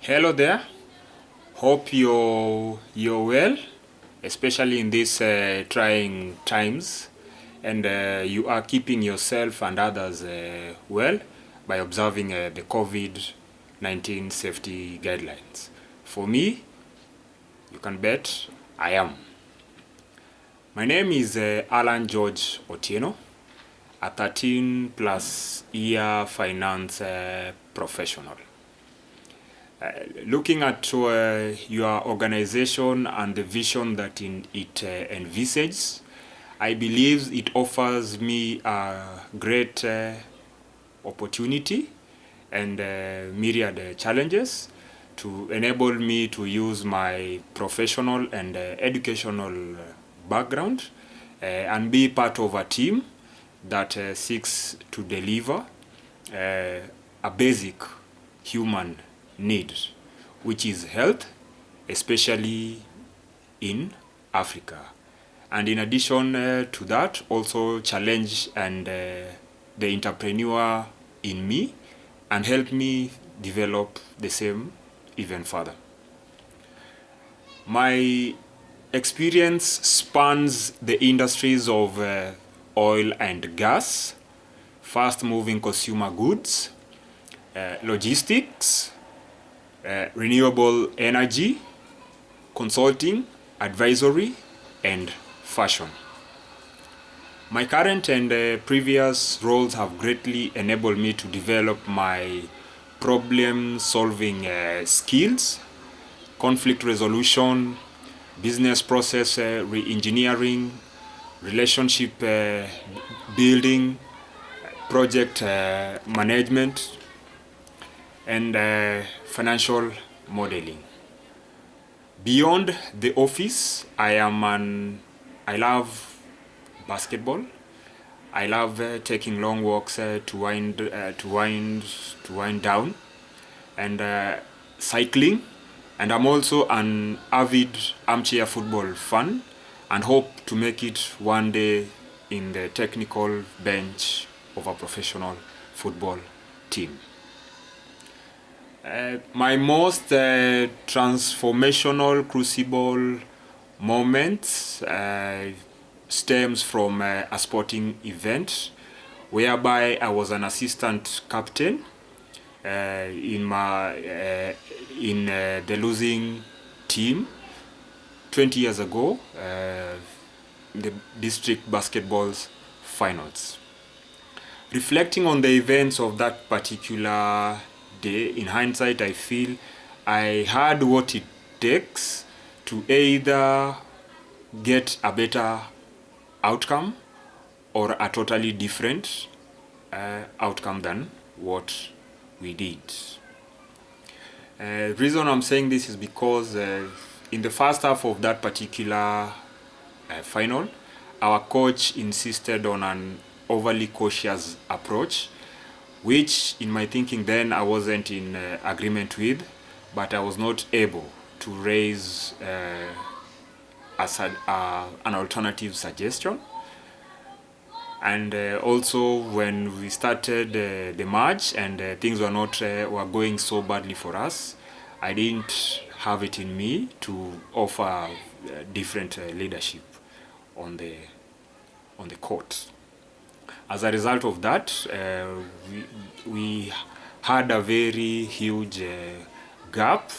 Hello there. Hope you're well, especially in these trying times, and you are keeping yourself and others well by observing the COVID-19 safety guidelines. For me, you can bet I am. My name is Allan George Otieno, a 13 plus year finance professional. Looking at your organization and the vision that it envisages, I believe it offers me a great opportunity and myriad challenges to enable me to use my professional and educational background and be part of a team that seeks to deliver a basic human need, which is health, especially in Africa. And in addition to that, also challenge and the entrepreneur in me and help me develop the same even further. My experience spans the industries of oil and gas, fast-moving consumer goods, logistics, renewable energy, consulting, advisory, and fashion. My current and previous roles have greatly enabled me to develop my problem-solving skills, conflict resolution, business process re-engineering, relationship building, project management, and financial modeling. Beyond the office, I love basketball. I love taking long walks to wind down, and cycling. And I'm also an avid armchair football fan, and hope to make it one day in the technical bench of a professional football team. My most transformational crucible moments stems from a sporting event whereby I was an assistant captain in the losing team 20 years ago, the district basketball's finals. Reflecting on the events of that particular day, in hindsight, I feel I had what it takes to either get a better outcome or a totally different outcome than what we did. Reason I'm saying this is because in the first half of that particular final, our coach insisted on an overly cautious approach, which in my thinking then I wasn't in agreement with, but I was not able to raise as an alternative suggestion. And also when we started the match and things were going so badly for us, I didn't have it in me to offer different leadership on the court. As a result of that, we had a very huge gap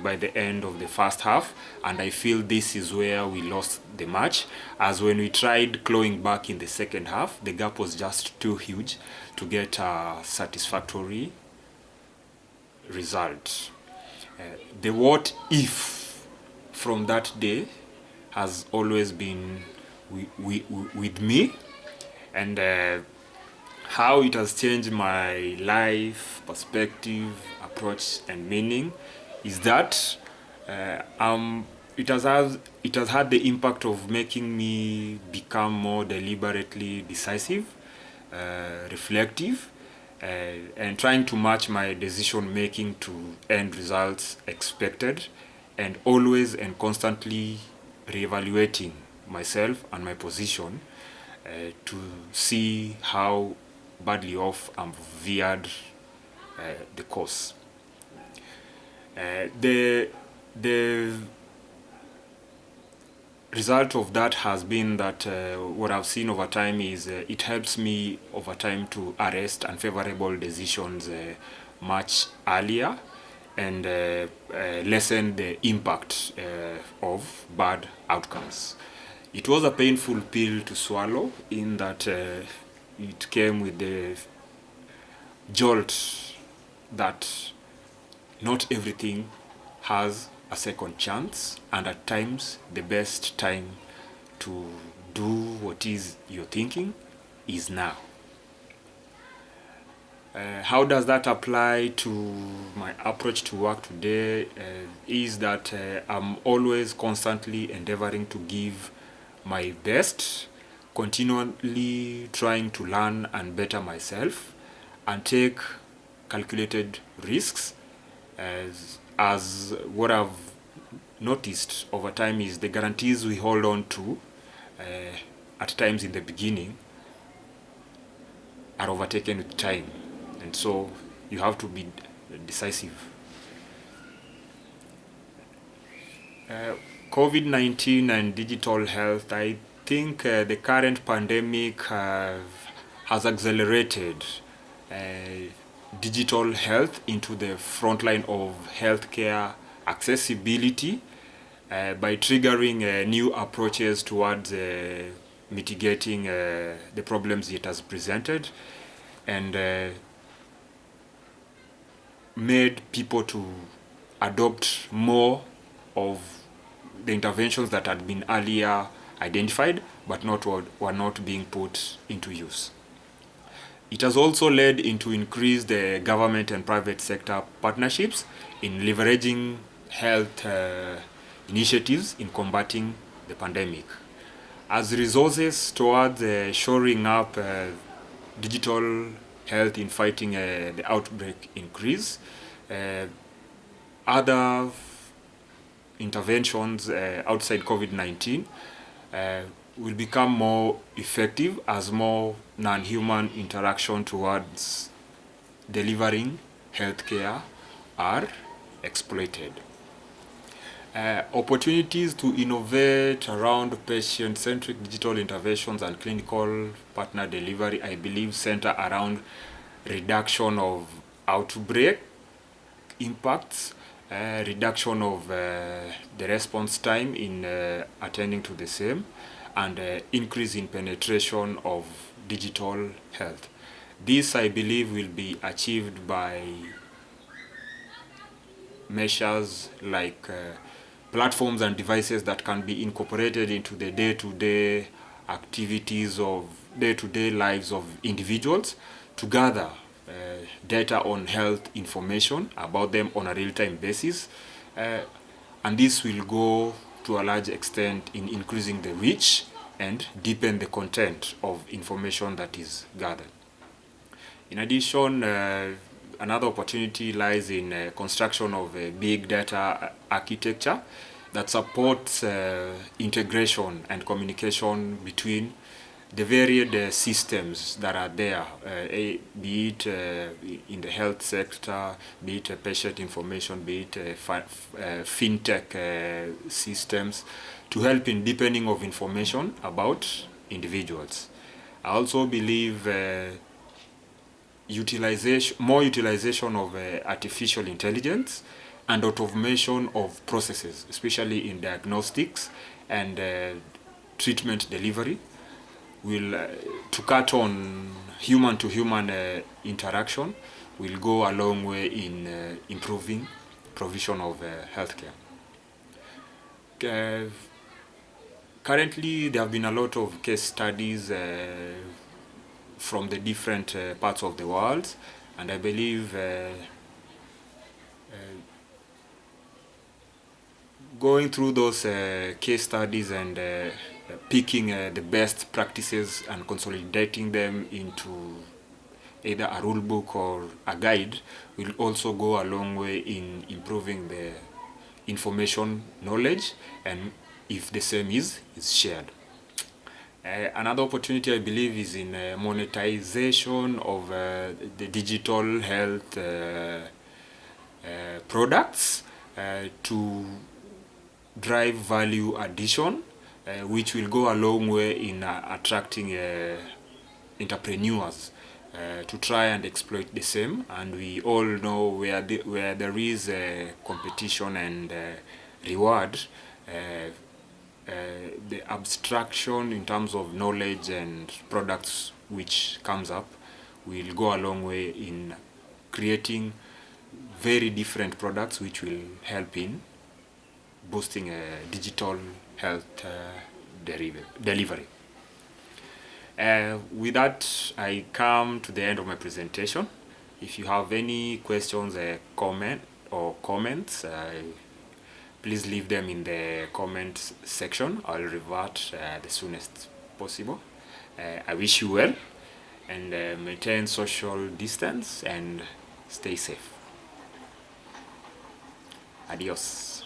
by the end of the first half, and I feel this is where we lost the match, as when we tried clawing back in the second half, the gap was just too huge to get a satisfactory result. The what if from that day has always been with me, and how it has changed my life, perspective, approach, and meaning is that it has had the impact of making me become more deliberately decisive, reflective, and trying to match my decision making to end results expected, and always and constantly reevaluating myself and my position to see how badly off I'm veered the course. The result of that has been that what I've seen over time is it helps me over time to arrest unfavorable decisions much earlier and lessen the impact of bad outcomes. It was a painful pill to swallow in that it came with the jolt that not everything has a second chance, and at times the best time to do what is you're thinking is now. How does that apply to my approach to work today? Is that I'm always constantly endeavoring to give my best, continually trying to learn and better myself and take calculated risks. As what I've noticed over time is the guarantees we hold on to at times in the beginning are overtaken with time, and so you have to be decisive. COVID-19 and digital health, I think the current pandemic has accelerated digital health into the front line of healthcare accessibility by triggering new approaches towards mitigating the problems it has presented, and made people to adopt more of the interventions that had been earlier identified but were not being put into use. It has also led into increased government and private sector partnerships in leveraging health initiatives in combating the pandemic. As resources towards shoring up digital health in fighting the outbreak increase, other interventions outside COVID-19 will become more effective as more non-human interaction towards delivering healthcare are exploited. Opportunities to innovate around patient-centric digital interventions and clinical partner delivery, I believe, center around reduction of outbreak impacts, reduction of the response time in attending to the same, and increase in penetration of digital health. This, I believe, will be achieved by measures like platforms and devices that can be incorporated into the day-to-day activities of day-to-day lives of individuals to gather data on health information about them on a real-time basis, and this will go to a large extent in increasing the reach and deepen the content of information that is gathered. In addition, another opportunity lies in construction of a big data architecture that supports integration and communication between the varied systems that are there, be it in the health sector, be it patient information, be it fintech systems, to help in deepening of information about individuals. I also believe more utilization of artificial intelligence and automation of processes, especially in diagnostics and treatment delivery, will to cut on human-to-human interaction will go a long way in improving provision of healthcare. Currently, there have been a lot of case studies from the different parts of the world, and I believe going through those case studies and picking the best practices and consolidating them into either a rule book or a guide will also go a long way in improving the information knowledge, and if the same is shared. Another opportunity, I believe, is in monetization of the digital health products to drive value addition, which will go a long way in attracting entrepreneurs to try and exploit the same. And we all know where there is competition and reward, the abstraction in terms of knowledge and products which comes up will go a long way in creating very different products which will help in boosting digital health delivery. With that, I come to the end of my presentation. If you have any questions, comments, please leave them in the comment section. I'll revert the soonest possible. I wish you well, and maintain social distance and stay safe. Adios.